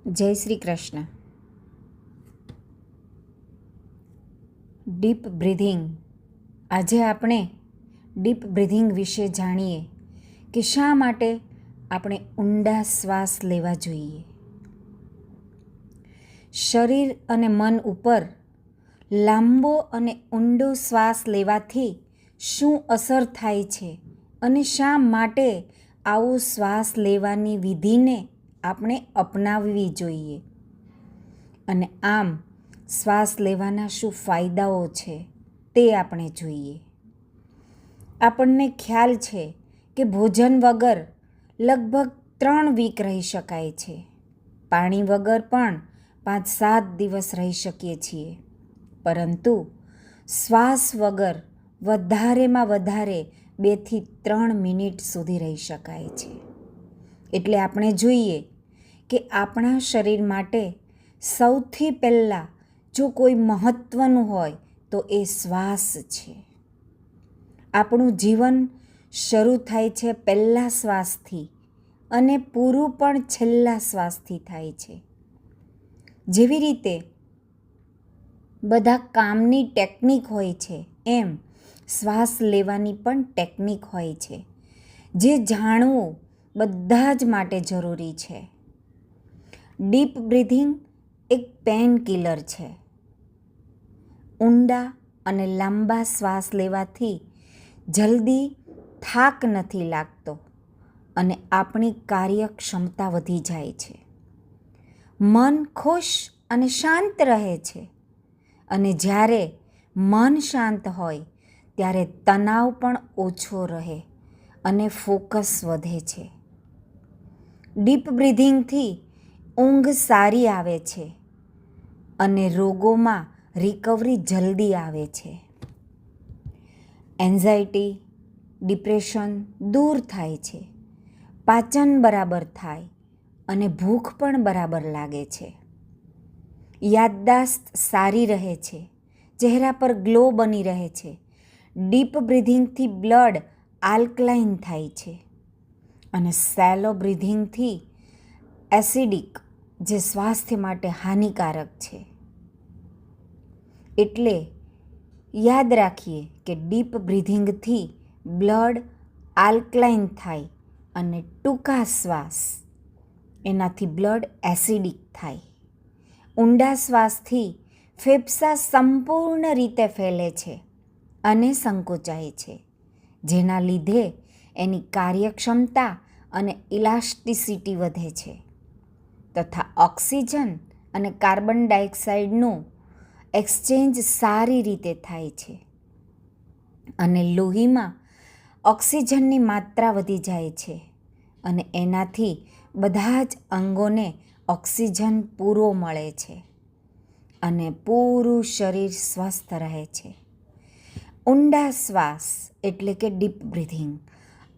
જય Shri Krishna. Deep breathing. આજે આપણે ડીપ બ્રીધિંગ વિશે જાણીએ કે શા માટે આપણે ઊંડા શ્વાસ લેવા જોઈએ. શરીર અને મન ઉપર લાંબો અને ઊંડો શ્વાસ લેવાથી શું અસર થાય છે અને શા માટે આવો શ્વાસ લેવાની વિધિને આપણે અપનાવવી જોઈએ અને આમ શ્વાસ લેવાના શું ફાયદાઓ છે તે આપણે જોઈએ. આપણને ખ્યાલ છે કે ભોજન વગર લગભગ 3 વીક રહી શકાય છે. પાણી વગર પણ 5-7 દિવસ રહી શકીએ છીએ, પરંતુ શ્વાસ વગર વધારેમાં વધારે 2 થી 3 મિનિટ સુધી રહી શકાય છે. એટલે આપણે જોઈએ કે આપણા શરીર માટે સૌથી પહેલાં જો કોઈ મહત્ત્વનું હોય તો એ શ્વાસ છે. આપણું જીવન શરૂ થાય છે પહેલા શ્વાસથી અને પૂરું પણ છેલ્લા શ્વાસથી થાય છે. જેવી રીતે બધા કામની ટેકનિક હોય છે એમ શ્વાસ લેવાની પણ ટેકનિક હોય છે, જે જાણવું બધા જ માટે જરૂરી છે. ડીપ બ્રીધિંગ એક પેન કિલર છે. ઊંડા અને લાંબા શ્વાસ લેવાથી જલ્દી થાક નથી લાગતો અને આપણી કાર્યક્ષમતા વધી જાય છે. મન ખુશ અને શાંત રહે છે અને જ્યારે મન શાંત હોય ત્યારે તણાવ પણ ઓછો રહે અને ફોકસ વધે છે. ડીપ બ્રીધિંગથી ઊંઘ સારી આવે છે અને રોગોમાં રિકવરી જલ્દી આવે છે. એન્ઝાયટી, ડિપ્રેશન દૂર થાય છે, પાચન બરાબર થાય અને ભૂખ પણ બરાબર લાગે છે. યાદદાસ્ત સારી રહે છે, ચહેરા પર ગ્લો બની રહે છે. ડીપ બ્રીધિંગથી બ્લડ આલ્કલાઇન થાય છે અને સેલો બ્રીધિંગથી એસિડિક, જે સ્વાસ્થ્ય માટે હાનિકારક છે. એટલે યાદ રાખીએ કે ડીપ બ્રીધિંગથી બ્લડ આલ્કલાઇન થાય અને ટૂંકા શ્વાસ એનાથી બ્લડ એસિડિક થાય. ઊંડા શ્વાસથી ફેફસા સંપૂર્ણ રીતે ફેલે છે અને સંકોચાય છે, જેના લીધે એની કાર્યક્ષમતા અને ઇલાસ્ટિસિટી વધે છે તથા ઓક્સિજન અને કાર્બન ડાયોક્સાઇડનું એક્સચેન્જ સારી રીતે થાય છે અને લોહીમાં ઓક્સિજનની માત્રા વધી જાય છે અને એનાથી બધા જ અંગોને ઓક્સિજન પૂરો મળે છે અને પૂરું શરીર સ્વસ્થ રહે છે. ઊંડા શ્વાસ એટલે કે ડીપ બ્રીધિંગ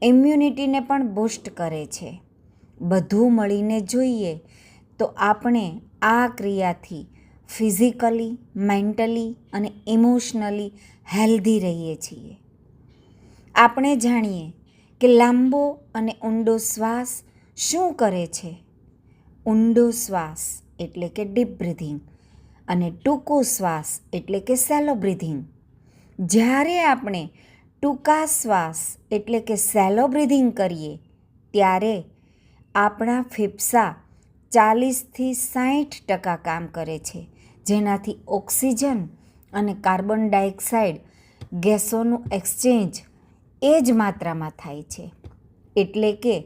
ઇમ્યુનિટીને પણ બૂસ્ટ કરે છે. બધું મળીને જોઈએ તો આપણે આ ક્રિયાથી ફિઝિકલી, મેન્ટલી અને ઇમોશનલી હેલ્ધી રહીએ છીએ. આપણે જાણીએ કે લાંબો અને ઊંડો શ્વાસ શું કરે છે. ઊંડો શ્વાસ એટલે કે ડીપ બ્રીધિંગ અને ટૂંકો શ્વાસ એટલે કે સેલો બ્રીધિંગ. જ્યારે આપણે ટૂંકા શ્વાસ એટલે કે સેલો બ્રીધિંગ કરીએ ત્યારે આપણા ફેફસા 40થી 60% કામ કરે છે, જેનાથી ઓક્સિજન અને કાર્બન ડાયોક્સાઇડ ગેસોનું એક્સચેન્જ એ જ માત્રામાં થાય છે. એટલે કે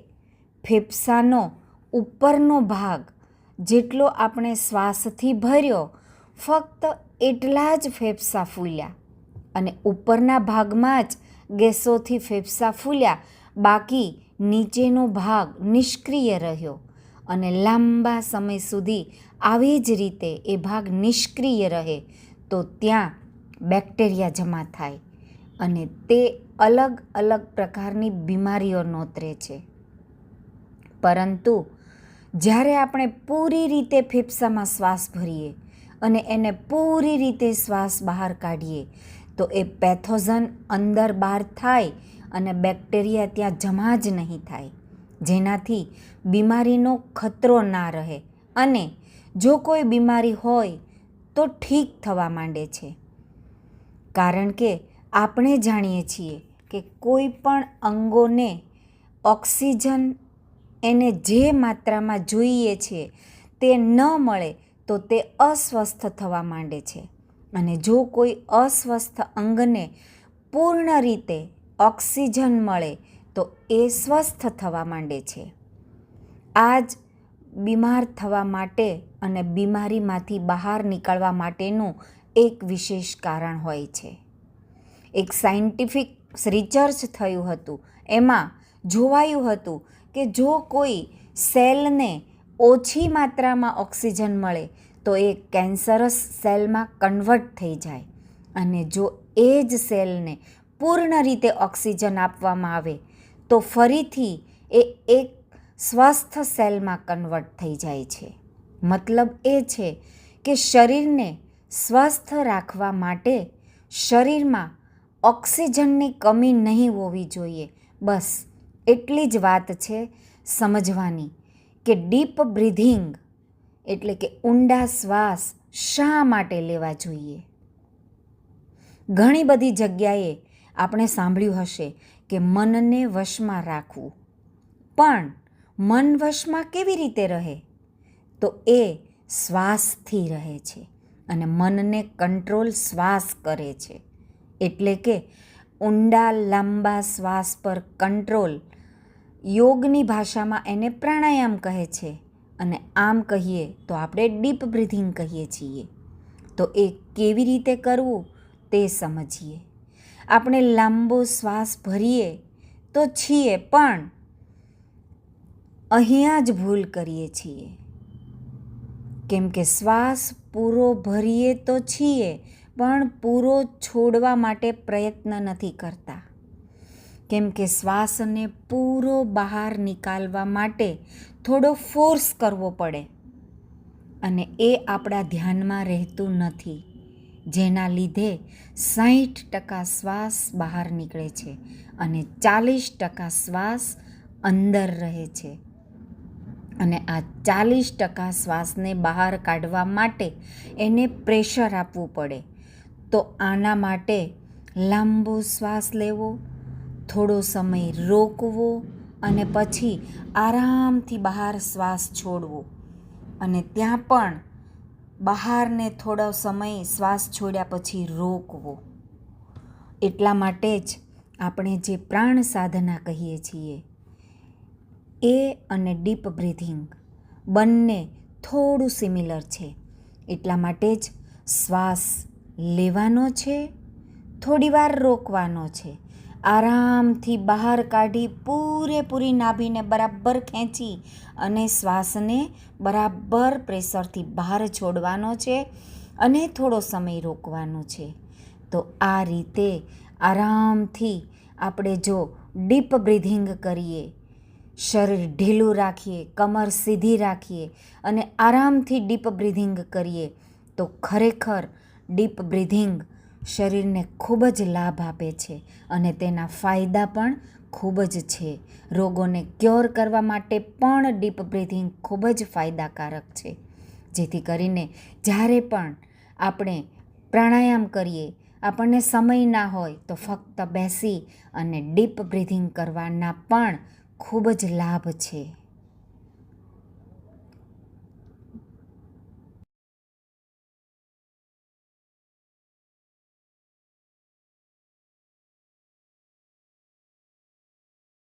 ફેફસાનો ઉપરનો ભાગ જેટલો આપણે શ્વાસથી ભર્યો, ફક્ત એટલા જ ફેફસા ફૂલ્યા અને ઉપરના ભાગમાં જ ગેસોથી ફેફસા ફૂલ્યા, બાકી નીચેનો ભાગ નિષ્ક્રિય રહ્યો અને લાંબા સમય સુધી આવી જ રીતે એ ભાગ નિષ્ક્રિય રહે તો ત્યાં બેક્ટેરિયા જમા થાય અને તે અલગ અલગ પ્રકારની બીમારીઓ નોતરે છે. પરંતુ જ્યારે આપણે પૂરી રીતે ફેફસામાં શ્વાસ ભરીએ અને એને પૂરી રીતે શ્વાસ બહાર કાઢીએ તો એ પેથોજન અંદર બહાર થાય અને બેક્ટેરિયા ત્યાં જમા જ નહીં થાય, જેનાથી બીમારીનો ખતરો ના રહે અને જો કોઈ બીમારી હોય તો ઠીક થવા માંડે છે. કારણ કે આપણે જાણીએ છીએ કે કોઈ પણ અંગોને ઓક્સિજન એને જે માત્રામાં જોઈએ છે તે ન મળે તો તે અસ્વસ્થ થવા માંડે છે. અને જો કોઈ અસ્વસ્થ અંગને પૂર્ણ રીતે ઓક્સિજન મળે તો એ સ્વસ્થ થવા માંડે છે. આ જ બીમાર થવા માટે અને બીમારીમાંથી બહાર નીકળવા માટેનું એક વિશેષ કારણ હોય છે. એક સાયન્ટિફિક રિસર્ચ થયું હતું. એમાં જોવાયું હતું કે જો કોઈ સેલને ઓછી માત્રામાં ઓક્સિજન મળે તો એ કેન્સરસ સેલમાં કન્વર્ટ થઈ જાય, અને જો એ જ સેલને પૂર્ણ રીતે ઓક્સિજન આપવામાં આવે તો ફરીથી એ એક સ્વસ્થ સેલમાં કન્વર્ટ થઈ જાય છે. મતલબ એ છે કે શરીરને સ્વસ્થ રાખવા માટે શરીરમાં ઓક્સિજનની કમી નહીં હોવી જોઈએ. બસ એટલી જ વાત છે સમજવાની કે ડીપ બ્રીધિંગ એટલે કે ઊંડા શ્વાસ શા માટે લેવા જોઈએ. ઘણી બધી જગ્યાએ આપણે સાંભળ્યું હશે કે મનને વશમાં રાખવું, પણ મન વશમાં કેવી રીતે રહે? તો એ શ્વાસથી રહે છે અને મનને કંટ્રોલ શ્વાસ કરે છે. એટલે કે ઊંડા લાંબા શ્વાસ પર કંટ્રોલ યોગની ભાષામાં એને પ્રાણાયામ કહે છે, અને આમ કહીએ તો આપણે ડીપ બ્રીથિંગ કહીએ છીએ. તો એ કેવી રીતે કરવું તે સમજીએ. આપણે લાંબો શ્વાસ ભરીએ તો છીએ, પણ અહીંયા જ ભૂલ કરીએ છીએ. કેમ કે શ્વાસ પૂરો ભરીએ તો છીએ, પણ પૂરો છોડવા માટે પ્રયત્ન નથી કરતા. કેમ કે શ્વાસને પૂરો બહાર નિકાલવા માટે થોડો ફોર્સ કરવો પડે, અને એ આપણા ધ્યાનમાં રહેતું નથી, જેના લીધે 60% શ્વાસ બહાર નીકળે છે અને 40% શ્વાસ અંદર રહે છે. અને આ 40% શ્વાસને બહાર કાઢવા માટે એને પ્રેશર આપવું પડે. તો આના માટે લાંબો શ્વાસ લેવો, થોડો સમય રોકવો અને પછી આરામથી બહાર શ્વાસ છોડવો, અને ત્યાં પણ બહારને થોડો સમય શ્વાસ છોડ્યા પછી રોકવો. એટલા માટે જ આપણે જે પ્રાણ સાધના કહીએ છીએ એ અને ડીપ બ્રીથિંગ બંને થોડું સિમિલર છે. એટલા માટે જ શ્વાસ લેવાનો છે, થોડી વાર રોકવાનો છે, આરામથી બહાર કાઢી પૂરેપૂરી નાભીને બરાબર ખેંચી અને શ્વાસને બરાબર પ્રેશરથી બહાર છોડવાનો છે અને થોડો સમય રોકવાનો છે. તો આ રીતે આરામથી આપણે જો ડીપ બ્રીથિંગ કરીએ, શરીર ઢીલું રાખીએ, કમર સીધી રાખીએ અને આરામથી ડીપ બ્રીથિંગ કરીએ તો ખરેખર ડીપ બ્રીથિંગ શરીરને ખૂબ જ લાભ આપે છે અને તેના ફાયદા પણ ખૂબ જ છે. રોગોને ક્યોર કરવા માટે પણ ડીપ બ્રીથિંગ ખૂબ જ ફાયદાકારક છે. જેથી કરીને જ્યારે પણ આપણે પ્રાણાયામ કરીએ, આપણને સમય ના હોય તો ફક્ત બેસી અને ડીપ બ્રીથિંગ કરવાના પણ ખૂબ જ લાભ છે.